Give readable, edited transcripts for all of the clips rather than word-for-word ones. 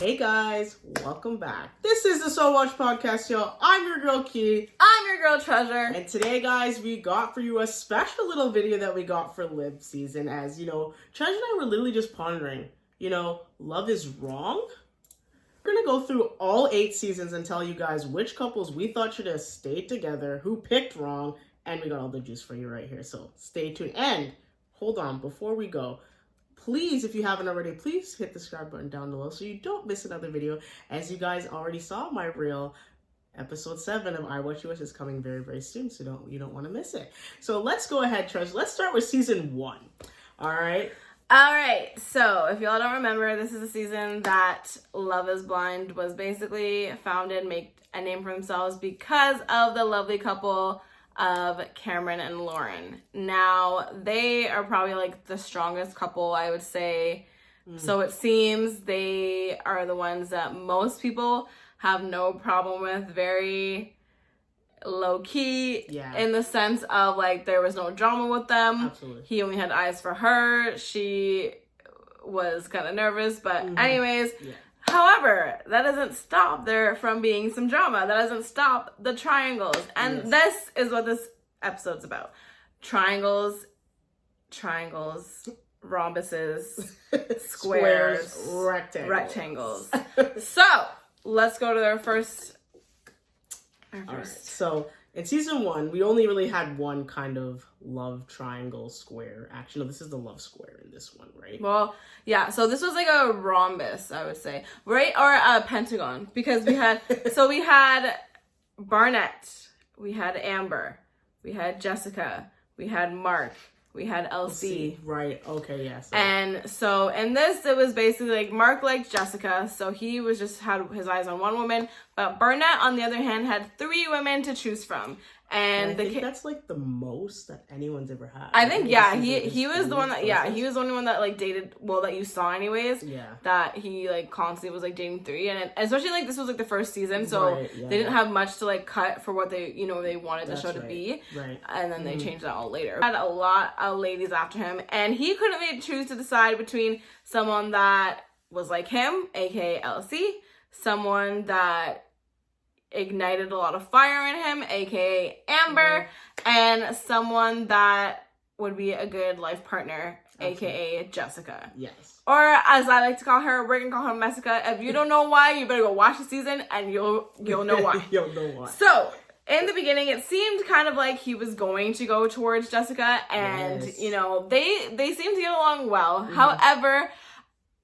Hey guys, welcome back. This is the SoWatchPodcast, y'all. I'm your girl Key. I'm your girl Treasure. And today, guys, we got for you a special little video that we got for Lib season. As you know, Treasure and I were literally just pondering, love is wrong? We're gonna go through all 8 seasons and tell you guys which couples we thought should have stayed together, who picked wrong, and we got all the juice for you right here. So stay tuned. And hold on, before we go, please, if you haven't already, please hit the subscribe button down below so you don't miss another video. As you guys already saw, my reel, episode 7 of I Watch You is coming very, very soon, so you don't want to miss it. So let's go ahead, Treasure. Let's start with season 1. All right. So if y'all don't remember, this is a season that Love is Blind was basically founded, make a name for themselves because of the lovely couple of Cameron and Lauren. Now, they are probably like the strongest couple, I would say. So it seems they are the ones that most people have no problem with. Very low-key, in the sense of like there was no drama with them. Absolutely. He only had eyes for her. She was kind of nervous, but anyways. However, that doesn't stop there from being some drama. That doesn't stop the triangles. And this is what this episode's about. Triangles, rhombuses, squares, rectangles. So, let's go to their first. All right. So, in season 1, we only really had one kind of love triangle square. Actually, no, this is the love square in this one, right? Well, yeah. So this was like a rhombus, I would say, right? Or a pentagon, because we had we had Barnett, we had Amber, we had Jessica, we had Mark, we had Elsie. Right. Okay. Yes. And so in this, it was basically like Mark liked Jessica, so he was just had his eyes on one woman. But Barnett, on the other hand, had 3 women to choose from. And I think that's like the most that anyone's ever had. I think he was the one that he was the only one that like dated, well, that you saw anyways. Yeah. That he like constantly was like dating 3, and especially like this was like the first season, so they didn't have much to like cut for what they they wanted the show to be. Right. And then they changed that all later. Had a lot of ladies after him, and he couldn't really choose to decide between someone that was like him, aka Elsie, someone that ignited a lot of fire in him, aka Amber, and someone that would be a good life partner, aka Jessica. Yes. Or as I like to call her, we're gonna call her Messica. If you don't know why, you better go watch the season and you'll know why. You'll know why. So in the beginning, it seemed kind of like he was going to go towards Jessica, and they seemed to get along well. However,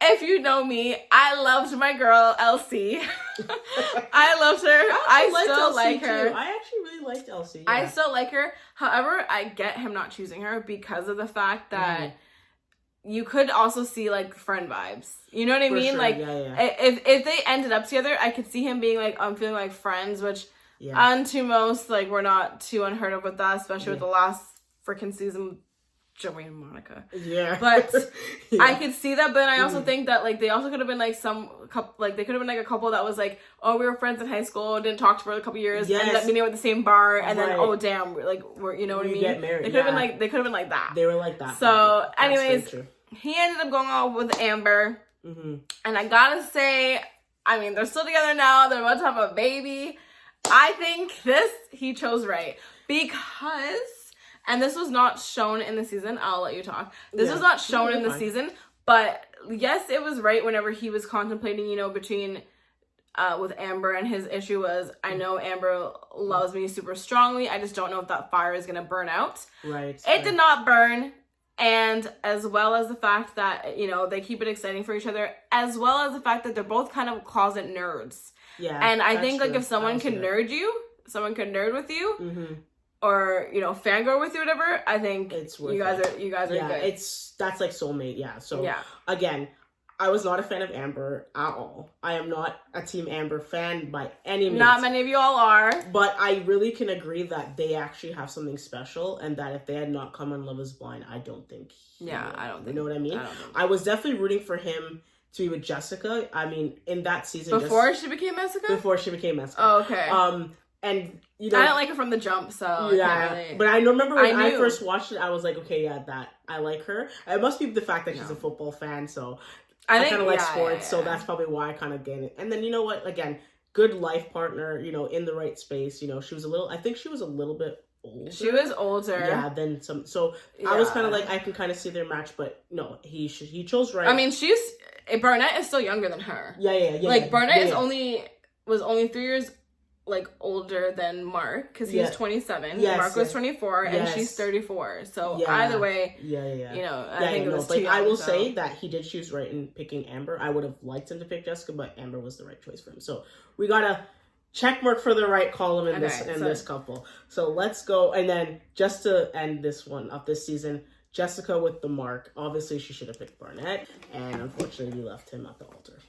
if you know me, I loved my girl, Elsie. I loved her. I still like her. Too. I actually really liked Elsie. Yeah. I still like her. However, I get him not choosing her because of the fact that you could also see like friend vibes. You know what I mean? Sure. Like if they ended up together, I could see him being like, I'm feeling like friends, which unto most, like, we're not too unheard of with that, especially with the last freaking season, Joey and Monica. Yeah. But I could see that, but I also think that like they also could have been like some couple, like they could have been like a couple that was like, oh, we were friends in high school, didn't talk for a couple years, ended up meeting at the same bar, and then oh damn, we're you know what I mean? Get married. They could have been like that. They were like that. So, anyways, he ended up going out with Amber, and I gotta say, I mean, they're still together now. They're about to have a baby. I think he chose right because. And this was not shown in the season. I'll let you talk. This was not shown in the season. But yes, it was right whenever he was contemplating, between with Amber, and his issue was, I know Amber loves me super strongly. I just don't know if that fire is going to burn out. Right. It did not burn. And as well as the fact that, they keep it exciting for each other, as well as the fact that they're both kind of closet nerds. Yeah. And I think like if someone can nerd you, someone can nerd with you, or fangirl with you, whatever, I think it's worth you guys are good. That's like soulmate. So again, I was not a fan of Amber at all. I am not a Team Amber fan by any means. Not many of you all are. But I really can agree that they actually have something special, and that if they had not come on Love is Blind, I don't think I don't think. You know what I mean? I was definitely rooting for him to be with Jessica. I mean, in that season, before she became Jessica. Oh, okay. And I didn't like her from the jump, so really... But I remember when I first watched it, I was like, okay, that I like her. It must be the fact that she's a football fan, so I kind of like sports, so that's probably why I kind of get it. And then, you know what? Again, good life partner, you know, in the right space. You know, I think she was a little bit older. She was older. Yeah, than some. So I was kind of like, I can kind of see their match, but no, he chose right. I mean, Barnett is still younger than her. Yeah. Like, Barnett was only 3 years like older than Mark, because he's 27. Yes, Mark was 24, and she's 34. So either way, you know, I think it was too young, I will say that he did choose right in picking Amber. I would have liked him to pick Jessica, but Amber was the right choice for him. So we got a check mark for the right column in this couple. So let's go, and then just to end this one up this season, Jessica with the mark. Obviously, she should have picked Barnett, and unfortunately, we left him at the altar.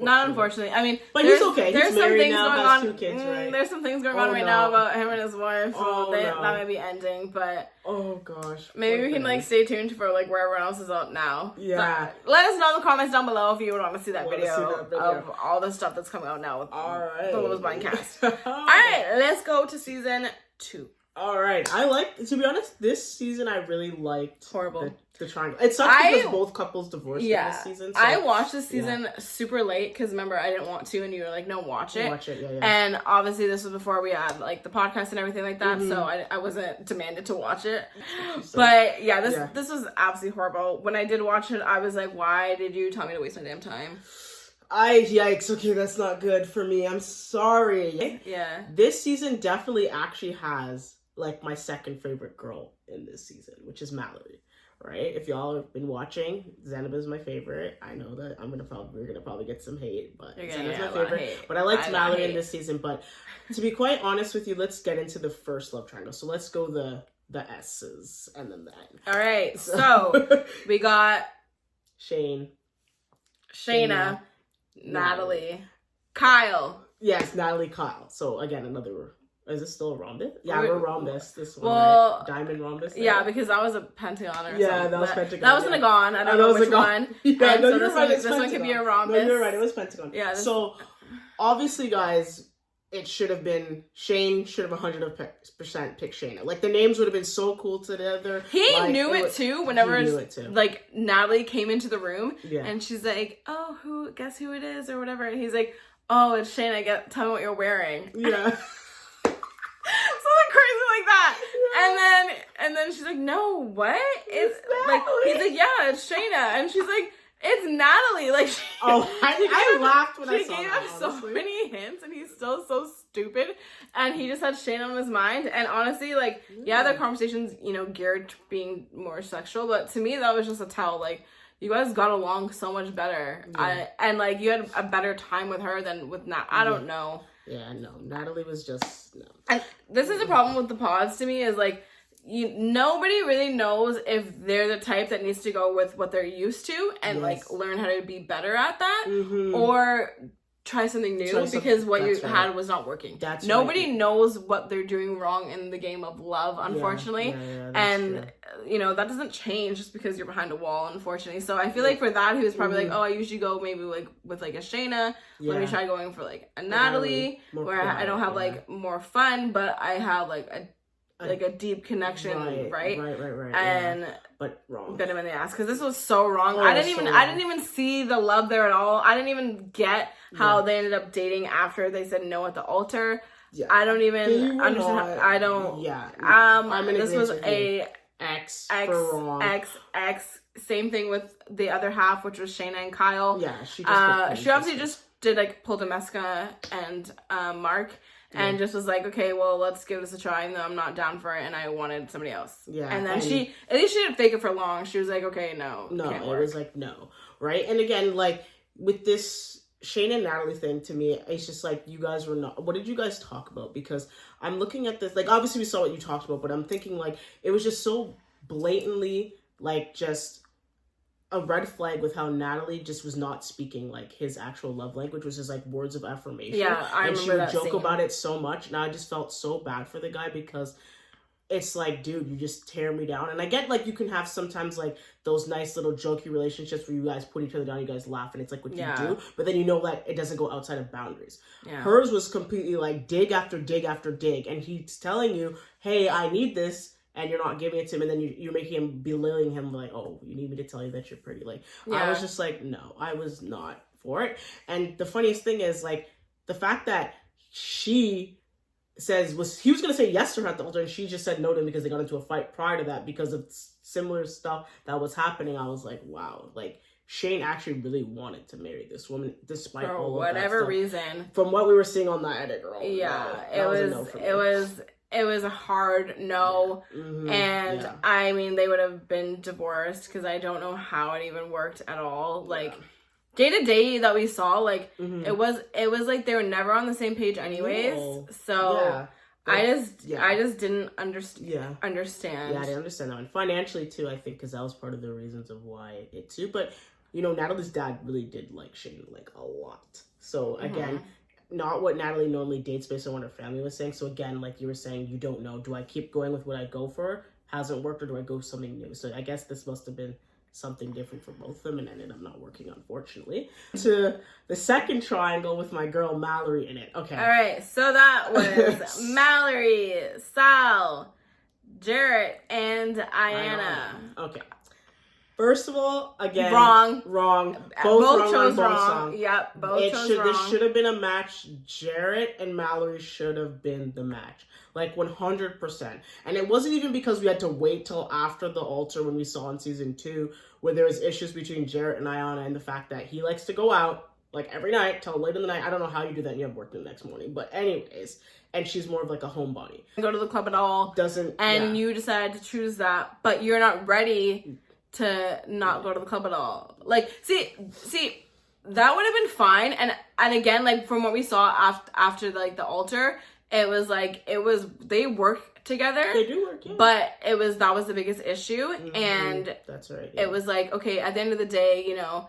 Not unfortunately. I mean, but he's okay. There's he's some things now, going has on. 2 kids, right? There's some things going on right now about him and his wife. So that may be ending, but oh gosh, maybe we can like stay tuned for like where everyone else is out now. Yeah. But let us know in the comments down below if you would want to see that video of all the stuff that's coming out now with the Love Is Blind cast. All right, let's go to season 2. All right, to be honest, this season I really liked. Horrible. The triangle. It sucks because both couples divorced in this season. So, I watched this season super late because remember I didn't want to, and you were like, "No, watch it." Watch it, yeah. And obviously this was before we had like the podcast and everything like that, so I wasn't demanded to watch it. But this was absolutely horrible. When I did watch it, I was like, "Why did you tell me to waste my damn time?" Yikes. Okay, that's not good for me. I'm sorry. Yeah. This season definitely actually has like my second favorite girl in this season, which is Mallory. Right? If y'all have been watching, Zenaba is my favorite. I know that we're gonna probably get some hate, but Zenaba's my favorite. But I liked Mallory in this season. But to be quite honest with you, let's get into the first love triangle. So let's go the S's and then the N. All right. So we got Shayna, Natalie, Kyle. Yes, Natalie, Kyle. So again, another. Is this still a rhombus? Yeah, we're rhombus. This one, right? Diamond rhombus. There. Yeah, because that was a pentagon or something. Yeah, that was pentagon. That was pentagon. I don't know which one. Yeah, no, so you're right. This one could be a rhombus. No, you're right. It was pentagon. Yeah. So, obviously, guys, it should have been Shane. Should have 100% picked Shayna. Like the names would have been so cool together. He knew it too. Whenever like Natalie came into the room, and she's like, "Oh, guess who it is?" or whatever, and he's like, "Oh, it's Shayna. Tell me what you're wearing." Yeah. Something crazy like that. Yeah. And then she's like, "No, what? It's like," he's like, "Yeah, it's Shayna." And she's like, "It's Natalie." Like, I laughed when I saw that. She gave him so many hints, and he's still so stupid. And he just had Shayna on his mind. And honestly, like, their conversations, geared to being more sexual. But to me, that was just a tell. Like, you guys got along so much better. Yeah. And like, you had a better time with her than with Nat. I don't know. Yeah, no. Natalie was just no. And this is the problem with the pods to me is like nobody really knows if they're the type that needs to go with what they're used to and like learn how to be better at that or try something new because what you had was not working. Nobody knows what they're doing wrong in the game of love, unfortunately. And that doesn't change just because you're behind a wall, unfortunately. So I feel like for that, he was probably like, "Oh, I usually go maybe like with like a Shayna. Let me try going for like a Natalie where I don't have like more fun, but I have like a deep connection, right? And but wrong. Bit him in the ass because this was so wrong. I didn't even see the love there at all. I didn't even get how they ended up dating after they said no at the altar. Yeah. I don't even understand. I don't. Yeah. This was a X. Same thing with the other half, which was Shayna and Kyle. Yeah. She obviously just did like Pull Domestica and Mark. And just was like, okay, well, let's give this a try. And then I'm not down for it. And I wanted somebody else. Yeah. And then at least she didn't fake it for long. She was like, okay, no, can't work. It was like, no. Right. And again, like with this Shane and Natalie thing, to me, it's just like, you guys were not, what did you guys talk about? Because I'm looking at this, like, obviously we saw what you talked about, but I'm thinking like, it was just so blatantly, like, just a red flag with how Natalie just was not speaking like his actual love language, which is like words of affirmation. Yeah, I remember that. And she would joke about it so much, and I just felt so bad for the guy because it's like, dude, you just tear me down. And I get like you can have sometimes like those nice little jokey relationships where you guys put each other down, you guys laugh, and it's like what you do, but then you know that it doesn't go outside of boundaries. Yeah. Hers was completely like dig after dig after dig, and he's telling you, hey, I need this. and you're not giving it to him, and then you're making him belittling him like, oh, you need me to tell you that you're pretty. Like, I was just like, no, I was not for it. And the funniest thing is, like, the fact that she he was going to say yes to her at the altar, and she just said no to him because they got into a fight prior to that because of similar stuff that was happening. I was like, wow, like, Shane actually really wanted to marry this woman despite all of whatever that stuff. reason. From what we were seeing on that edit, girl. Yeah, it was a hard no. And I mean, they would have been divorced because I don't know how it even worked at all. Like, day to day that we saw, like, it was like they were never on the same page anyways. No. So I just didn't understand. Yeah, I didn't understand that one. Financially too, I think, because that was part of the reasons of why it too. But you know, Natalie's dad really did like Shane like a lot. So again, not what Natalie normally dates based on what her family was saying. So again, like you were saying, you don't know. Do I keep going with what I go for? Hasn't worked, or do I go something new? So I guess this must have been something different for both of them, and ended up not working, unfortunately. To the second triangle with my girl Mallory in it. Okay. All right. So that was Mallory, Sal, Jarrett, and Ayanna. Okay. First of all, again, wrong. Both chose wrong. Songs. Yep, both chose wrong. This should have been a match. Jarrett and Mallory should have been the match. Like 100%. And it wasn't even because we had to wait till after the altar when we saw in season 2 where there was issues between Jarrett and Ayanna and the fact that he likes to go out like every night till late in the night. I don't know how you do that and you have work the next morning. But anyways, and she's more of like a homebody. Go to the club at all. You decided to choose that, but you're not ready to not go to the club at all. Like, see, that would have been fine. And again, like from what we saw after like the altar, it was they work together. They do work, yeah. But that was the biggest issue. And that's right. Yeah. It was like, okay, at the end of the day, you know,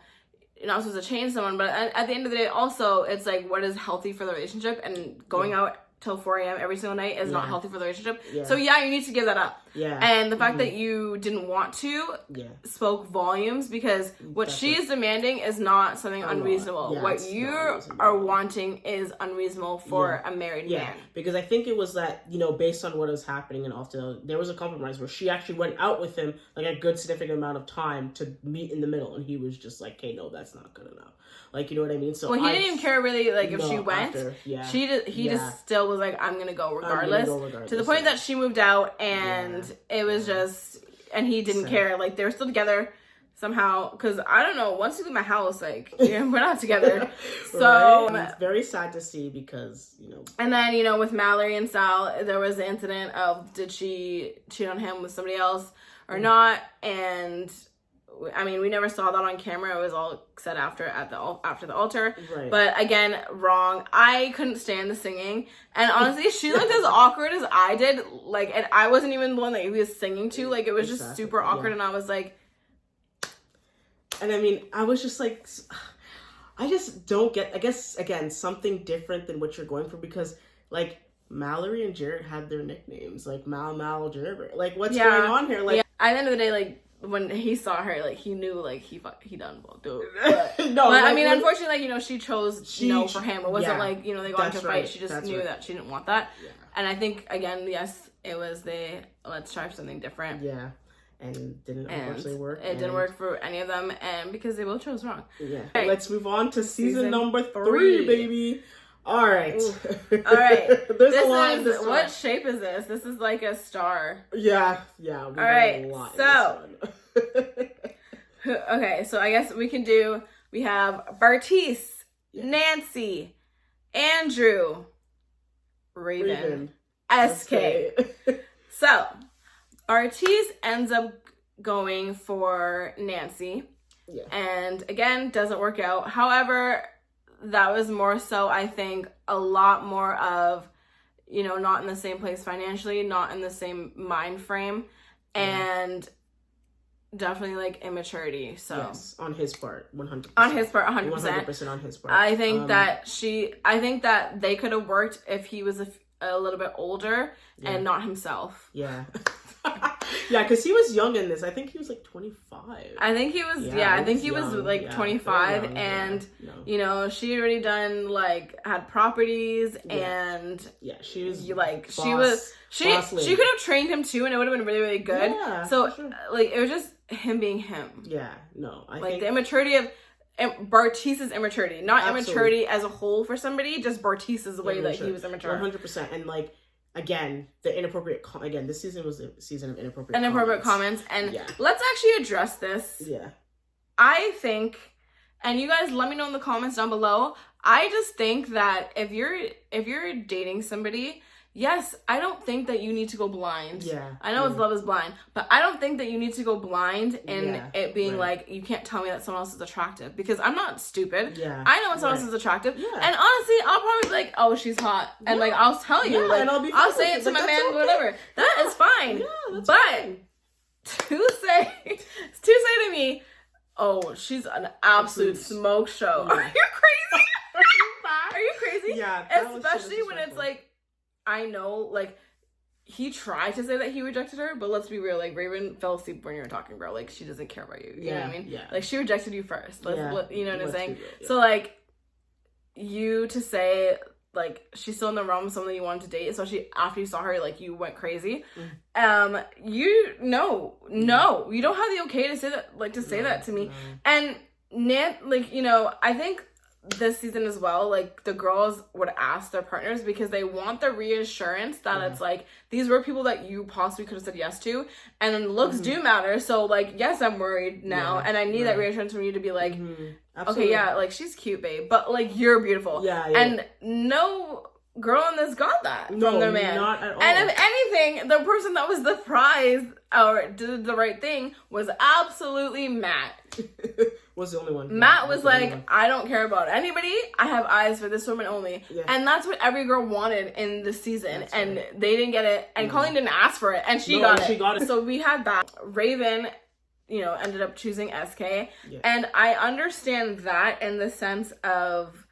you're not supposed to change someone, but at the end of the day, also, it's like, what is healthy for the relationship? And going out till 4 a.m. every single night is not healthy for the relationship. Yeah. So you need to give that up. Yeah. And the fact that you didn't want to spoke volumes, because what she is demanding is not something unreasonable. Yeah, what you are wanting is unreasonable for a married man. Because I think it was that, you know, based on what was happening and often there was a compromise where she actually went out with him like a good significant amount of time to meet in the middle, and he was just like, hey, no, that's not good enough. Like, you know what I mean? So he didn't even care really, like, if she went. He just still was like, I'm going to go regardless. To the point that she moved out, and it was just, and he didn't care. Like, they were still together somehow. Because, I don't know, once you leave my house, like, we're not together. So. Right? It's very sad to see because, you know. And then, you know, with Mallory and Sal, there was the incident of, did she cheat on him with somebody else or not? And I mean, we never saw that on camera. It was all said after the altar. Right. But again, wrong. I couldn't stand the singing. And honestly, she looked as awkward as I did. Like, and I wasn't even the one that he was singing to. Like, it was just super awkward. And I was like... And I mean, I was just like... I just don't get... I guess, again, something different than what you're going for. Because, like, Mallory and Jarrett had their nicknames. Like, Mal, Jarrett. Like, what's going on here? Like, at the end of the day, like... When he saw her, like, he knew, like, he done well. But like, I mean, unfortunately, like, you know, she chose no for him. It wasn't like, you know, they got into a fight. She just knew that she didn't want that. Yeah. And I think, again, yes, it was let's try something different. Yeah. And didn't unfortunately work. It didn't work for any of them, and because they both chose wrong. Yeah. Right. Let's move on to season number 3, baby. All right. All right. What shape is this? This is like a star. Yeah. All right. So. Okay, so I guess we have Bartice, Nancy, Andrew, Raven. SK. So, Bartice ends up going for Nancy. Yeah. And again, doesn't work out. However, that was more so, I think, a lot more of, you know, not in the same place financially, not in the same mind frame, and definitely, like, immaturity. So yes, on his part, 100%. On his part, 100%. 100% on his part. I think that they could have worked if he was a little bit older and not himself. Yeah. Yeah, because he was young in this. I think he was like 25. I think he was, I think he was like 25, young, and you know, she already done like had properties, and she was she could have trained him too, and it would have been really, really good. Yeah, so sure. like it was just him being him. Yeah, no, I like think the immaturity of Bartice's immaturity, not immaturity as a whole for somebody, just Bartice's way that he was immature. 100%, and like. Again, the inappropriate. This season was a season of inappropriate comments. And let's actually address this. Yeah, I think, and you guys let me know in the comments down below. I just think that if you're dating somebody, yes, I don't think that you need to go blind. Yeah, I know it's Love is Blind, but I don't think that you need to go blind in it being like, you can't tell me that someone else is attractive, because I'm not stupid. Yeah, I know when someone else is attractive, and honestly, I'll probably be like, oh, she's hot, and like I'll tell you, like and I'll say it to my man, whatever. That is fine. Yeah, that's fine. To say to me, oh, she's an absolute smoke show. Yeah. Are you crazy? Are you crazy? Yeah, especially when it's like, I know, like, he tried to say that he rejected her, but let's be real, like, Raven fell asleep when you were talking, bro. Like, she doesn't care about you. You know what I mean? Yeah. Like, she rejected you first. You know what I'm saying? So, like, you to say, like, she's still in the realm of someone that you wanted to date, especially after you saw her, like, you went crazy. You don't have the okay to say that, like, that to me. No. And like, you know, I think this season as well, like, the girls would ask their partners because they want the reassurance that it's like, these were people that you possibly could have said yes to, and then looks do matter. So, like, yes, I'm worried now, and I need that reassurance from you to be like, okay, yeah, like, she's cute, babe, but like, you're beautiful. And no girl in this got that from their man. Not at all. And if anything, the person that was the prize or did the right thing was absolutely Matt. Was the only one. Matt was like, I don't care about anybody. I have eyes for this woman only. And that's what every girl wanted in this season. And they didn't get it. And Colleen didn't ask for it. And she got it. So we had that. Raven, you know, ended up choosing SK. And I understand that in the sense of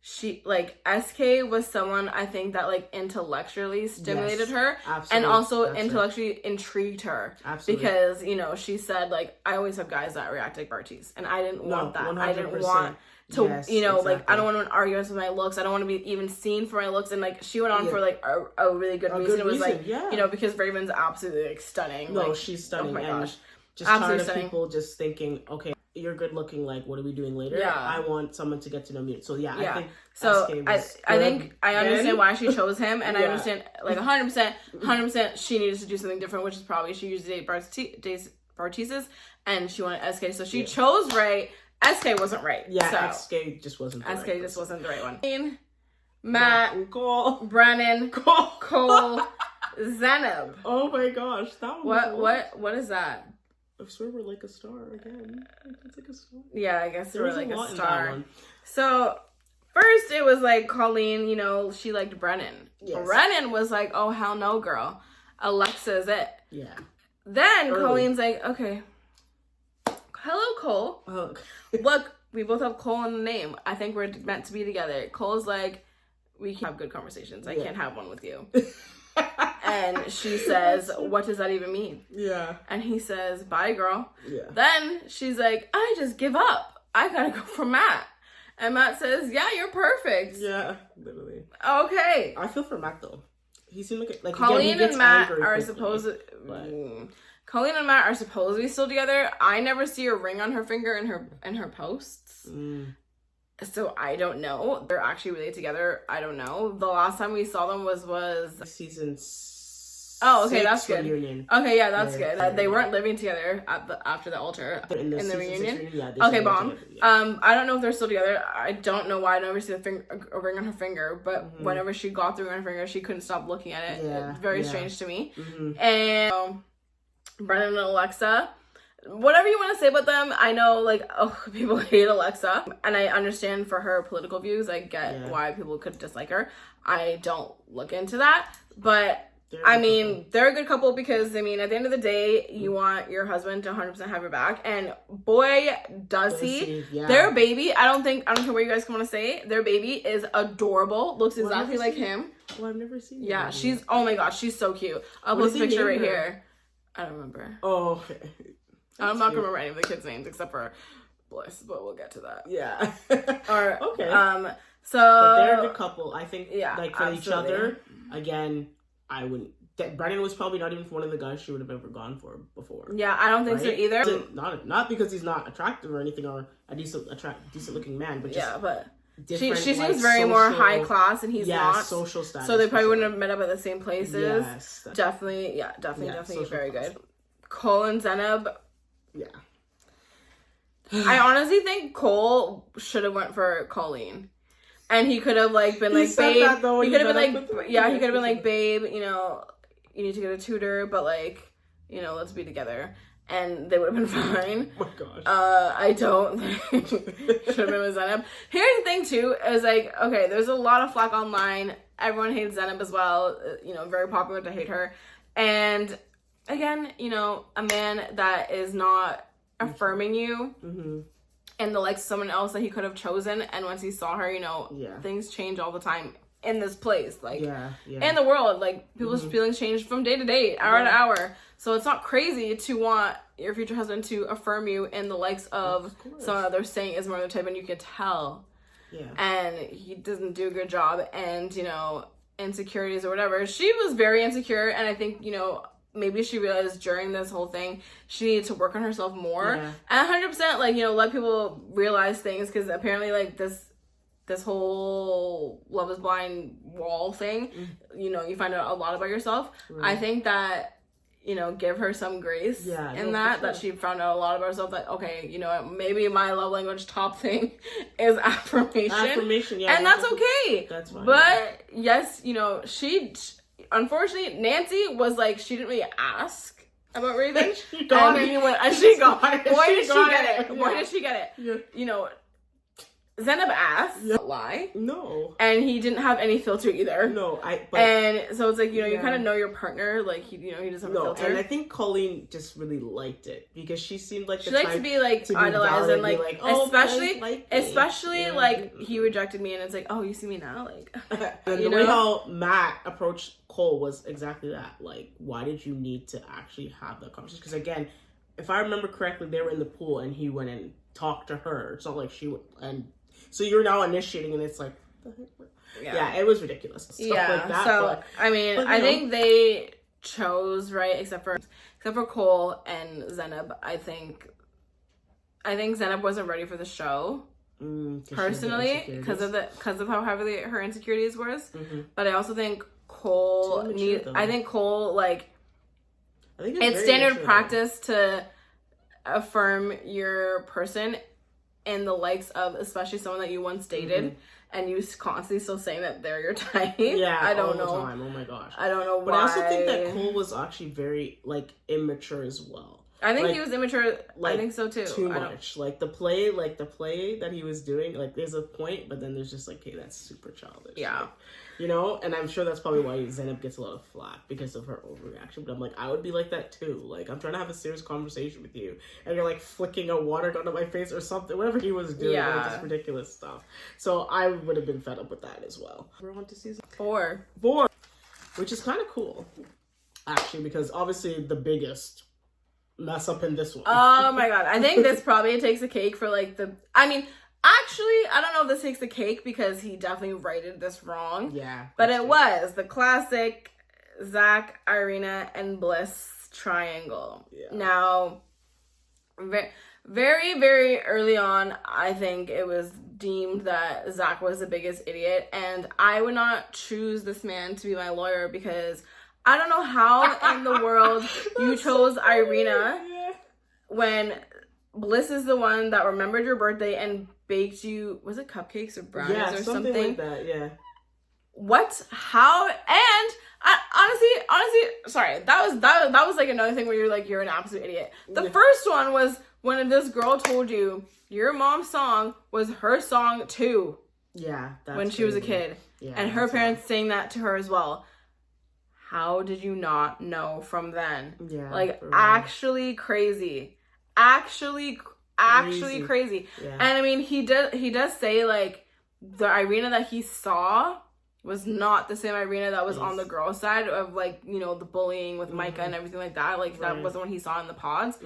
SK was someone, I think, that like intellectually stimulated her and also intellectually intrigued her. Because, you know, she said, like, I always have guys that react like Bartice, and I didn't want that. 100%. I didn't want to, you know, like, I don't want to argue with my looks. I don't want to be even seen for my looks. And like, she went on for like a really good reason. It was like, you know, because Raven's absolutely like stunning. No, like, she's stunning. Oh my gosh. Just tired of people just thinking, okay, you're good looking, like, what are we doing later? I want someone to get to know me. So I think I think I understand why she chose him, and I understand, like, 100% she needed to do something different, which is probably she used to date Bartice's, and she wanted SK, so she chose right. SK wasn't right. SK just wasn't the right just wasn't the right one. Matt, Cole, Brennan, Cole, Zenab. Oh my gosh, that one. What is that? I swear we're like a star again. It's like a star. Yeah, I guess we're like a star. So first it was like Colleen, you know, she liked Brennan. Brennan was like, oh, hell no, girl. Alexa's it. Yeah. Then Colleen's like, okay. Hello, Cole. Look, we both have Cole in the name. I think we're meant to be together. Cole's like, we can have good conversations. I can't have one with you. And she says, what does that even mean? Yeah. And he says, bye, girl. Yeah. Then she's like, I just give up. I gotta go for Matt. And Matt says, yeah, you're perfect. Yeah, literally. Okay. I feel for Matt, though. He seemed like Colleen and Matt are supposed to... Colleen and Matt are supposed to be still together. I never see a ring on her finger in her posts. So I don't know. They're actually really together. I don't know. The last time we saw them was season. Oh, okay, that's good. Reunion. Okay, yeah, that's good. They weren't living together after the altar in the reunion. Okay, bomb. I don't know if they're still together. I don't know why I never see a ring on her finger, but whenever she got the ring on her finger, she couldn't stop looking at it. It's very strange to me. And Brennan and Alexa, whatever you want to say about them, I know, like, people hate Alexa, and I understand for her political views. I get why people could dislike her. I don't look into that, but I mean, they're a good couple because, I mean, at the end of the day, you want your husband to 100% have your back, and boy, does he. Their baby, I don't care what you guys want to say, their baby is adorable, looks exactly like him. Well, I've never seen she's, oh my gosh, she's so cute. I'll post a picture right here. I don't remember. Oh, okay. I'm not gonna remember any of the kids' names except for Bliss, but we'll get to that. Yeah. Or okay. So but they're a good couple. I think. Yeah. Like for absolutely. each other. Again, I wouldn't. Brennan was probably not even one of the guys she would have ever gone for before. Yeah, I don't think so either. Not because he's not attractive or anything, or a decent looking man, but just but she seems like, very more high class, and he's not. Social status. So they probably wouldn't have met up at the same places. Yes, definitely very good. Cole and Zenab. Yeah. I honestly think Cole should have went for Colleen. And he could have like been like, babe. He could have been like, yeah, he could have been like, babe, you know, you need to get a tutor, but like, you know, let's be together. And they would have been fine. Oh my gosh. I don't think should have been with Zenab. Here's the thing too, is like, okay, there's a lot of flack online. Everyone hates Zenab as well. You know, very popular to hate her. And again, you know, a man that is not affirming you and the likes of someone else that he could have chosen, and once he saw her, you know, things change all the time in this place, like in the world, like people's feelings change from day to day, hour to hour. So it's not crazy to want your future husband to affirm you in the likes of someone that they're saying is more the type, and you can tell. And he doesn't do a good job, and you know, insecurities or whatever. She was very insecure, and I think, you know, maybe she realized during this whole thing she needed to work on herself more. And 100%, like, you know, let people realize things, because apparently, like, this whole Love is Blind wall thing, you know, you find out a lot about yourself. I think that, you know, give her some grace in that she found out a lot about herself, that, okay, you know what, maybe my love language top thing is affirmation. And that's okay. That's fine. But yes, you know, unfortunately, Nancy was like, she didn't really ask about Raven. She got it. Boy, did she get it. You know, Zenab asked. Lie. No. And he didn't have any filter either. No, and so it's like, you know, you kind of know your partner, like, he doesn't have a filter. And I think Colleen just really liked it, because she seemed like she liked to be like idolized, and like oh, especially like he rejected me, and it's like, oh, you see me now, like. And the way how Matt approached Cole was exactly that. Like, why did you need to actually have that conversation? Because again, if I remember correctly, they were in the pool and he went and talked to her. It's not like she would, and so you're now initiating, and it's like, it was ridiculous. Stuff like that. So but, I mean, I think they chose right, except for Cole and Zenab. I think Zenab wasn't ready for the show. Personally, because of how heavily her insecurities was. But I also think Cole it's standard practice to affirm your person in the likes of, especially someone that you once dated, and you constantly still saying that they're your type. I don't know. Time. Oh my gosh. I don't know why. But I also think that Cole was actually very like immature as well. I think he was immature. Like, I think so too. Too much. Like the play that he was doing, like there's a point, but then there's just like, hey, that's super childish. Yeah. Like, you know, and I'm sure that's probably why Zenab gets a lot of flack, because of her overreaction. But I'm like, I would be like that too. Like, I'm trying to have a serious conversation with you, and you're like flicking a water gun at my face or something, whatever he was doing. Like, just ridiculous stuff. So I would have been fed up with that as well. We're on to season 4, which is kind of cool, actually, because obviously the biggest mess up in this one. Oh my god, I think this probably takes a cake for like actually, I don't know if this takes the cake, because he definitely righted this wrong. Yeah. But it was the classic Zach, Irina, and Bliss triangle. Yeah. Now, very, very early on, I think it was deemed that Zach was the biggest idiot, and I would not choose this man to be my lawyer, because I don't know how in the world you chose Irina when Bliss is the one that remembered your birthday and baked you, was it cupcakes or brownies or something like that? What? How? And I honestly, sorry, that was like another thing where you're like, you're an absolute idiot. The first one was when this girl told you your mom's song was her song too. Yeah, that's when she was a kid, and her parents sang that to her as well. How did you not know from then? Yeah, like actually crazy. Actually crazy. Yeah. And I mean, he does say like the Irina that he saw was not the same Irina that was on the girl side of, like, you know, the bullying with Micah and everything like that. Like, that wasn't what he saw in the pods.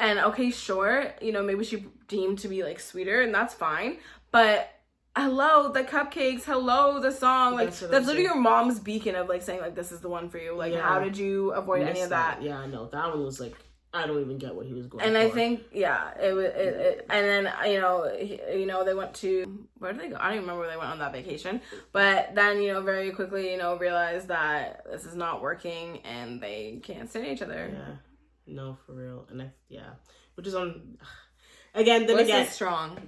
And, okay, sure, you know, maybe she deemed to be, like, sweeter, and that's fine. But, hello, the cupcakes, hello, the song. Like, that's literally your mom's beacon of, like, saying, like, this is the one for you. Like, how did you avoid any of that? Yeah, I know. That one was, like, I don't even get what he was going and for. I think, it was, and then, you know, they went to, where did they go? I don't even remember where they went on that vacation. But then, you know, very quickly, you know, realized that this is not working and they can't stand each other. Yeah. No, for real. And which is on, again, then again. Strong.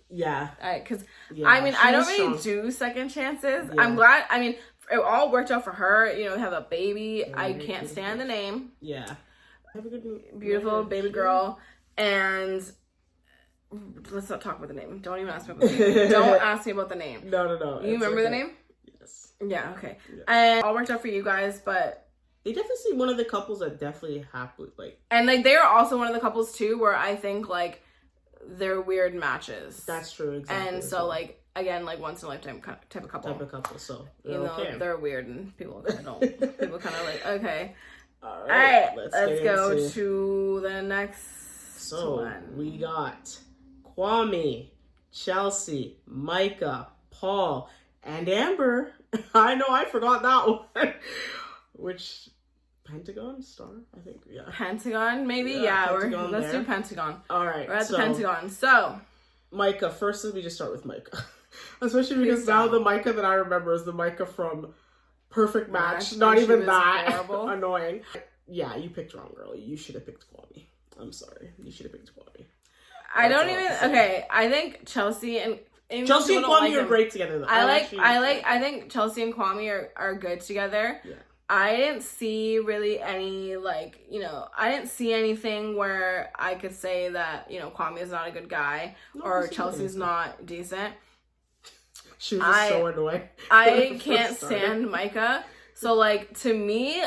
Yeah. Because, I mean, I don't really do second chances. Yeah. I'm glad, I mean, it all worked out for her. You know, have a baby. I can't stand the name. Yeah. Have a good, beautiful baby girl, and let's not talk about the name. Don't even ask me about the name. Don't ask me about the name. No. You remember the name? Yes. Yeah. Okay. Yeah. And it all worked out for you guys, but they definitely seem one of the couples that definitely happily like. And like they are also one of the couples too, where I think like they're weird matches. That's true. Exactly. And so like again, like once in a lifetime type of couple. So you know they're weird and people kind of don't. People kind of like okay. All right, let's go to the next one. We got Kwame, Chelsea, Micah, Paul, and Amber. I know I forgot that one. Which Pentagon Star? I think Pentagon maybe. Yeah, Pentagon let's do Pentagon. All right, we're at the Pentagon. So Micah. First, let me just start with Micah, especially because now the Micah that I remember is the Micah from Perfect Match. Not even that horrible. Annoying. Yeah, you picked wrong, girl. You should have picked Kwame. I'm sorry. You should have picked Kwame. I don't even. Okay, I think Chelsea and Kwame are great together. Though. I think Chelsea and Kwame are good together. Yeah. I didn't see really any I didn't see anything where I could say that Kwame is not a good guy or Chelsea's not decent. She was just so annoying. I can't stand Micah. So like to me,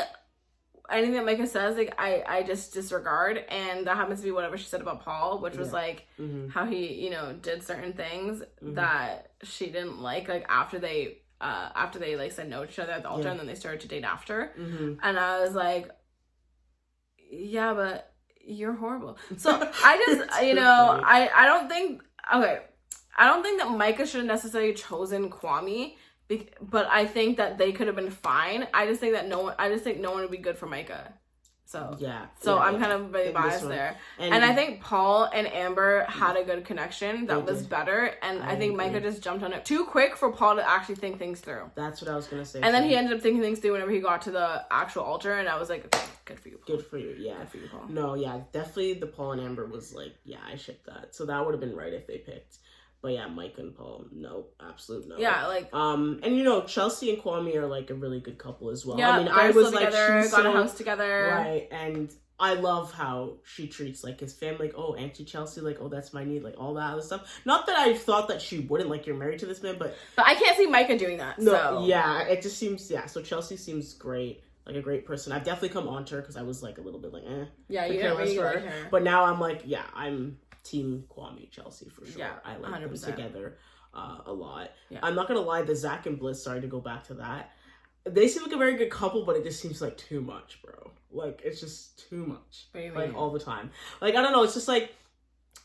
anything that Micah says, like I just disregard, and that happens to be whatever she said about Paul, which was like how he did certain things that she didn't like after they like said no to each other at the altar, and then they started to date after, and I was like, yeah, but you're horrible. So I just I don't think that Micah should have necessarily chosen Kwame. But I think that they could have been fine. I just think no one would be good for Micah. So I'm kind of very biased there. And I think Paul and Amber had a good connection that was better. And I think Micah just jumped on it too quick for Paul to actually think things through. That's what I was gonna say. And then he ended up thinking things through whenever he got to the actual altar, and I was like, okay, good for you, Paul. Good for you, yeah. Good for you, Paul. No, yeah, definitely the Paul and Amber was like, yeah, I shipped that. So that would have been right if they picked. But yeah, Mike and Paul, no, absolute no. Yeah, like and Chelsea and Kwame are like a really good couple as well. Yeah, I mean, I was like, she's got a house together, right? And I love how she treats like his family, like, oh, Auntie Chelsea, like, oh, that's my need, like all that other stuff. Not that I thought that she wouldn't, like, you're married to this man, but I can't see Micah doing that. No, so. Yeah, it just seems So Chelsea seems great. Like a great person. I've definitely come on to her because I was like a little bit like, Yeah, you don't really like her. But now I'm like, yeah, I'm Team Kwame Chelsea for sure. Yeah, I like 100%. Them together a lot. Yeah. I'm not gonna lie, the Zach and Bliss, sorry to go back to that. They seem like a very good couple, but it just seems like too much, bro. Like it's just too much. What do you mean? Like all the time. Like I don't know, it's just like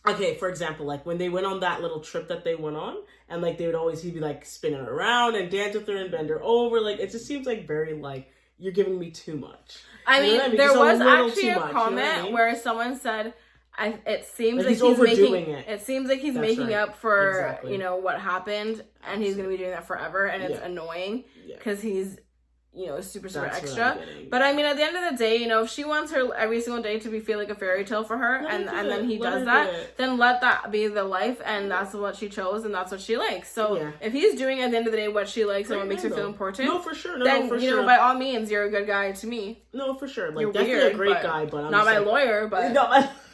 okay, for example, like when they went on that little trip that they went on, and like he'd be like spinning around and dance with her and bend her over. Like it just seems like very like you're giving me too much. I mean, there was actually a comment where someone said, it seems like he's making it. It seems like he's making up for what happened, and he's gonna be doing that forever, and it's annoying because he's super extra. But I mean, at the end of the day, if she wants her every single day to feel like a fairy tale for her, and then he does that, then let that be the life, and that's what she chose, and that's what she likes. So if he's doing at the end of the day what she likes and what makes her feel important, no, for sure, then by all means, you're a good guy to me. No, for sure, like you're definitely weird, a great guy, but I'm not my lawyer, but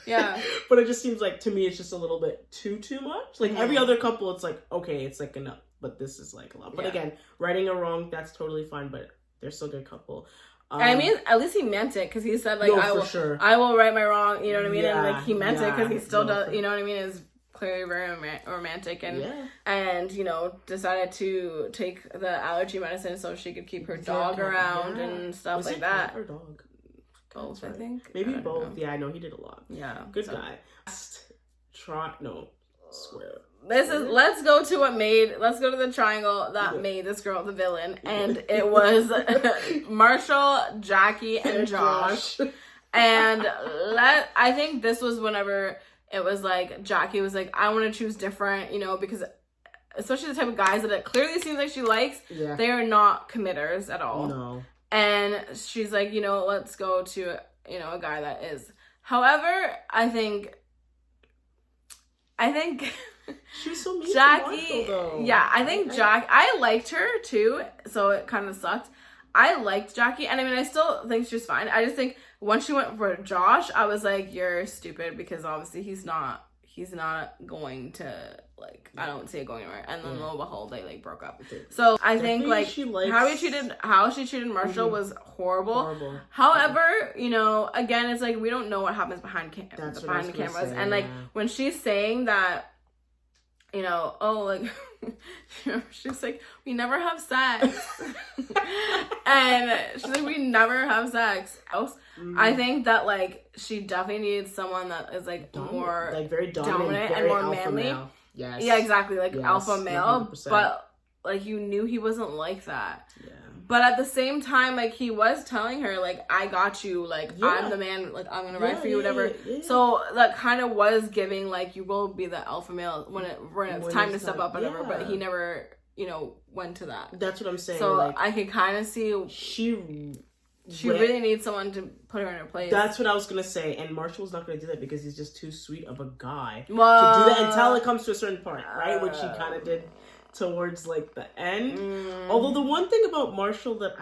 yeah. But it just seems like to me it's just a little bit too much. Like every other couple, it's like okay, it's like enough, but this is like a lot. But again, righting or wrong, that's totally fine. But they're still a good couple. I mean, at least he meant it because he said like I will right my wrong. You know what I mean? And like he meant it because he still does. You know what I mean? Is clearly very romantic and you know, decided to take the allergy medicine so she could keep her dog around and stuff like that. Cat or dog? Both, I think. Maybe both. Yeah, I know he did a lot. Yeah. Good guy. Square. Let's go to the triangle that made this girl the villain, and it was Marshall, Jackie, and Josh. And I think this was whenever it was like Jackie was like, I want to choose different, you know, because especially the type of guys that it clearly seems like she likes, they are not committers at all. No. And she's like, you know, let's go to, you know, a guy that is. However, I think she's so mean Jackie, to Marshall, though. Yeah, I think I liked her too, so it kind of sucked. I liked Jackie, and I mean, I still think she's fine. I just think once she went for Josh, I was like, you're stupid, because obviously he's not going to, like, I don't see it going anywhere. And then lo and behold, they like broke up. So I think like how she treated Marshall was horrible. However, you know, again, it's like we don't know what happens behind the cameras. And like when she's saying that, you know, oh, like, she's like, we never have sex. And she's like, we never have sex. I think that, like, she definitely needs someone that is, like, more, like, very dominant and more manly. Male. Yes. Yeah, exactly, like, alpha male. 100%. But, like, you knew he wasn't like that. Yeah. But at the same time, like, he was telling her, like, I got you, like, I'm the man, like, I'm gonna ride for you, whatever. Yeah. So that kind of was giving, like, you will be the alpha male when it's time to step up, whatever. But he never, you know, went to that. That's what I'm saying. So like, I could kind of see she really needs someone to put her in her place. That's what I was gonna say. And Marshall's not gonna do that because he's just too sweet of a guy to do that until it comes to a certain point, right? Which he kind of did towards like the end. Although the one thing about Marshall that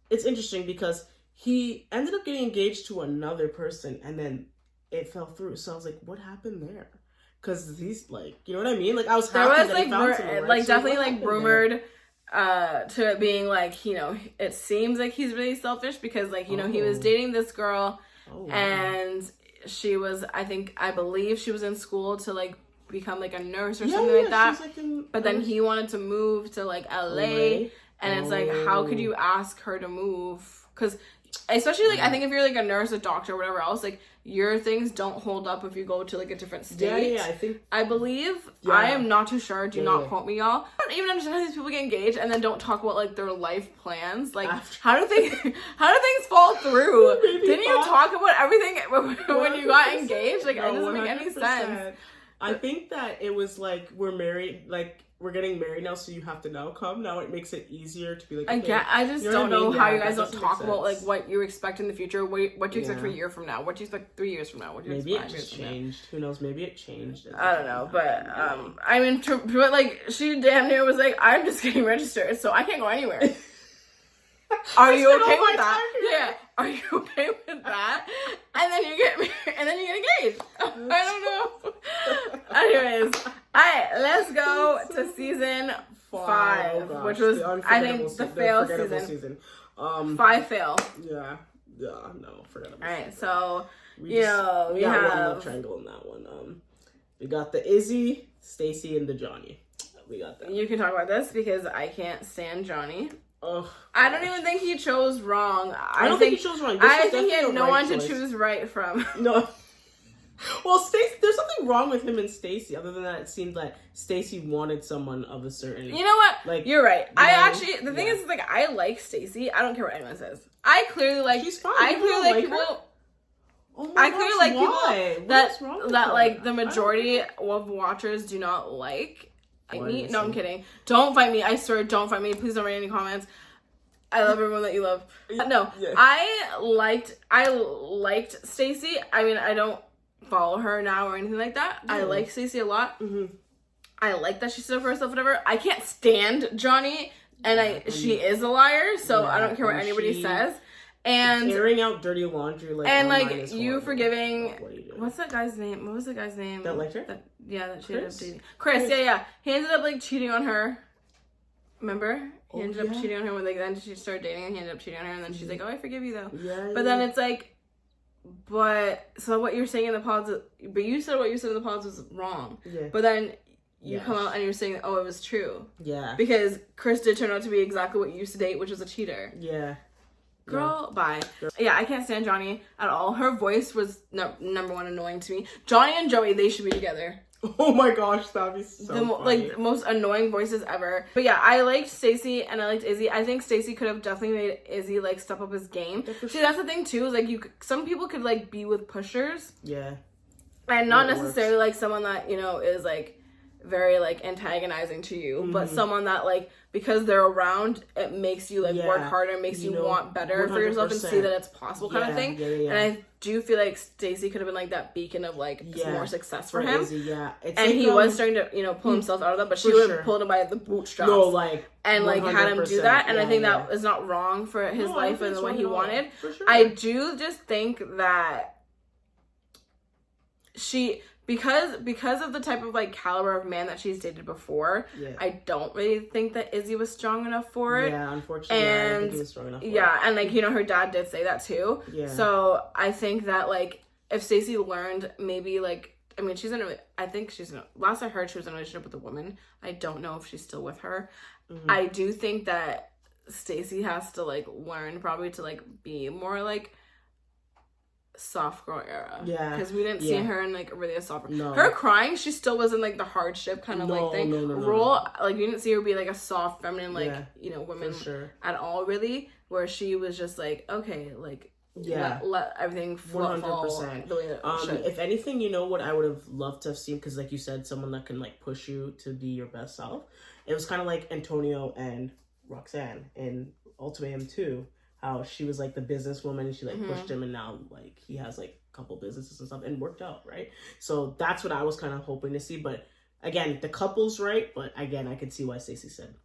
it's interesting because he ended up getting engaged to another person and then it fell through. So I was like, what happened there? Because he's like, you know what I mean? Like I was happy that he found someone, right? Like definitely like rumored to it being like, you know, it seems like he's really selfish because like, you know, he was dating this girl and she was, I believe she was in school to like become like a nurse or something like that. But then he wanted to move to like LA and it's like, how could you ask her to move? Because especially like I think if you're like a nurse, a doctor, whatever else, like your things don't hold up if you go to like a different state. I believe. I am not too sure. Do not quote me, y'all. I don't even understand how these people get engaged and then don't talk about like their life plans. Like how do things fall through? Didn't you talk about everything when you got engaged? Like it doesn't make any sense. I think that it was like we're married, like we're getting married now, so you have to now come. Now it makes it easier to be like, okay, I just don't know how you guys don't talk about like what you expect in the future, what you expect for a year from now, what you expect 3 years from now, what you expect. Maybe it just changed. Who knows? Maybe it changed. I don't know, but I mean, but like she damn near was like, I'm just getting registered, so I can't go anywhere. Are you okay with that? Yeah. Are you okay with that? And then you get engaged. I don't know. Anyways, alright, let's go to season 5, which was I think the fail season. 5 fail. Yeah, no, forgettable. Alright, so we got one love triangle in that one. We got the Izzy, Stacy, and the Johnny. We got that. You can talk about this because I can't stand Johnny. I don't even think he chose wrong. I don't think he chose wrong. I think he had no one to choose right from. No. Well, there's something wrong with him and Stacy. Other than that, it seemed like Stacy wanted someone of a certain. You know what? Like you're right. The thing is, like, I like Stacy. I don't care what anyone says. I clearly like. She's fine. I clearly like people. I clearly like people that like the majority of watchers do not like. Me? No, I'm kidding. Don't fight me. I swear, don't fight me. Please don't write any comments. I love everyone that you love. No, yeah. I liked Stacy. I mean, I don't follow her now or anything like that. I like Stacy a lot. I like that she stood up for herself, whatever. I can't stand Johnny, and she is a liar, so I don't care what anybody says. And airing out dirty laundry, like, and like you forgiving, what's that guy's name? What was that guy's name? That liked her? That she ended up dating. Chris, yeah. He ended up like cheating on her. Remember? He ended up cheating on her when then she started dating, and he ended up cheating on her, and then she's like, "Oh, I forgive you though." But then it's like, But so what you're saying in the pods, but you said what you said in the pods was wrong. Yeah. But then you come out and you're saying, oh, it was true. Yeah. Because Chris did turn out to be exactly what you used to date, which was a cheater. Yeah. Girl, bye. Yeah, I can't stand Johnny at all. Her voice was number one annoying to me. Johnny and Joey, they should be together. Oh my gosh, that'd be so funny. Like, the most annoying voices ever. But yeah, I liked Stacey and I liked Izzy. I think Stacey could have definitely made Izzy, like, step up his game. See, that's the thing, too, is, like, some people could, like, be with pushers. Yeah. And not necessarily, like, someone that, you know, is, like, very, like, antagonizing to you. But someone that, like, because they're around, it makes you, like, work harder, makes you want better 100%. For yourself and see that it's possible kind of thing. Yeah. And I do feel like Stacey could have been, like, that beacon of, like, more success for him. Izzy, and like, he was starting to, you know, pull himself out of that, but she would have pulled him by the bootstraps. No, like, and, like, had him do that. And I think that is not wrong for his life and the way he wanted. I do just think that she... Because of the type of, like, caliber of man that she's dated before, I don't really think that Izzy was strong enough for it. Yeah, unfortunately, I don't think he was strong enough for it. And, like, you know, her dad did say that, too. Yeah. So, I think that, like, if Stacey learned, maybe, like, I mean, last I heard, she was in a relationship with a woman. I don't know if she's still with her. I do think that Stacey has to, like, learn probably to, like, be more, like, soft girl era. Yeah. Because we didn't see her in, like, really a soft... No. Her crying, she still was in, like, the hardship kind of, like, thing. No. Like, you didn't see her be, like, a soft, feminine, like, you know, woman at all, really. Where she was just, like, okay, like... Let everything fall 100%. The way that it should. If anything, you know what I would have loved to have seen, because like you said, someone that can like push you to be your best self. It was kind of like Antonio and Roxanne in Ultimatum 2, how she was like the businesswoman and she like pushed him, and now like he has like a couple businesses and stuff and worked out, right? So that's what I was kind of hoping to see. But again, the couple's right, but again, I could see why Stacey said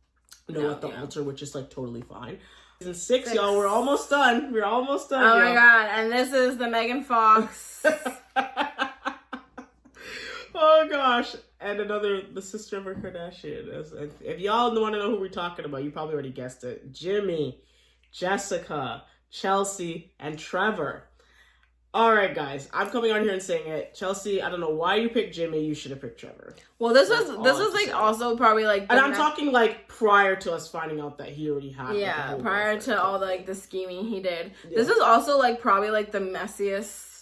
no at the altar, which is like totally fine. Season 6, y'all, we're almost done. We're almost done. Oh my god, and this is the Megan Fox. Oh gosh, and the sister of her Kardashian. If y'all want to know who we're talking about, you probably already guessed it. Jimmy, Jessica, Chelsea, and Trevor. All right, guys, I'm coming on here and saying it. Chelsea, I don't know why you picked Jimmy. You should have picked Trevor. Well, this was like also probably like, and I'm talking like prior to us finding out that he already had. Yeah, like, prior to all the, like the scheming he did. Yeah. This was also like probably like the messiest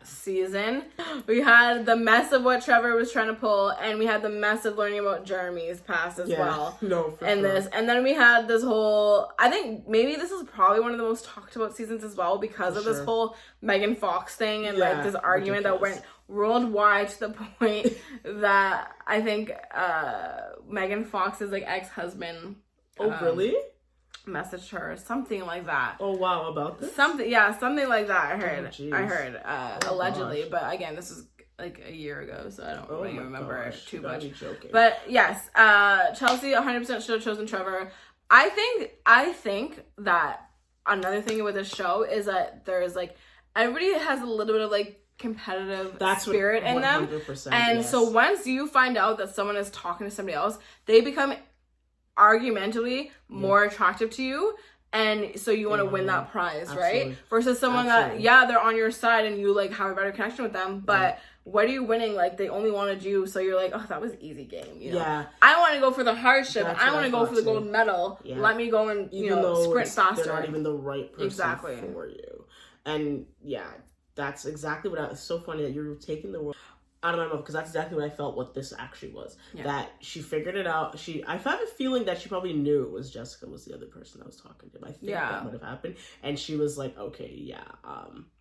season. We had the mess of what Trevor was trying to pull, and we had the mess of learning about Jeremy's past as well. No, for sure. This, and then we had this whole. I think maybe this is probably one of the most talked about seasons as well because of this whole Megan Fox thing and like this argument that went worldwide to the point that I think Megan Fox's like ex-husband. Oh, really? Messaged her something like that. Oh wow, about this? Something like that. I heard allegedly, but again, this was like a year ago, so I don't really remember it too much. But yes, Chelsea 100% should have chosen Trevor. I think that another thing with this show is that there's like everybody has a little bit of like competitive spirit in them, and so once you find out that someone is talking to somebody else, they become argumentatively more attractive to you, and so you want to win that prize, right? Versus someone that they're on your side and you like have a better connection with them, but what are you winning? Like they only wanted you, so you're like, oh, that was easy game, you know? I want to go for the hardship. I want to go for the gold medal. Let me go and sprint faster. They're not even the right person for you, and that's exactly what it's so funny that you're taking the world out of my mouth, because that's exactly what I felt what this actually was. That she figured it out. I have a feeling that she probably knew it was Jessica was the other person that was talking to him. I think that would have happened. And she was like, okay,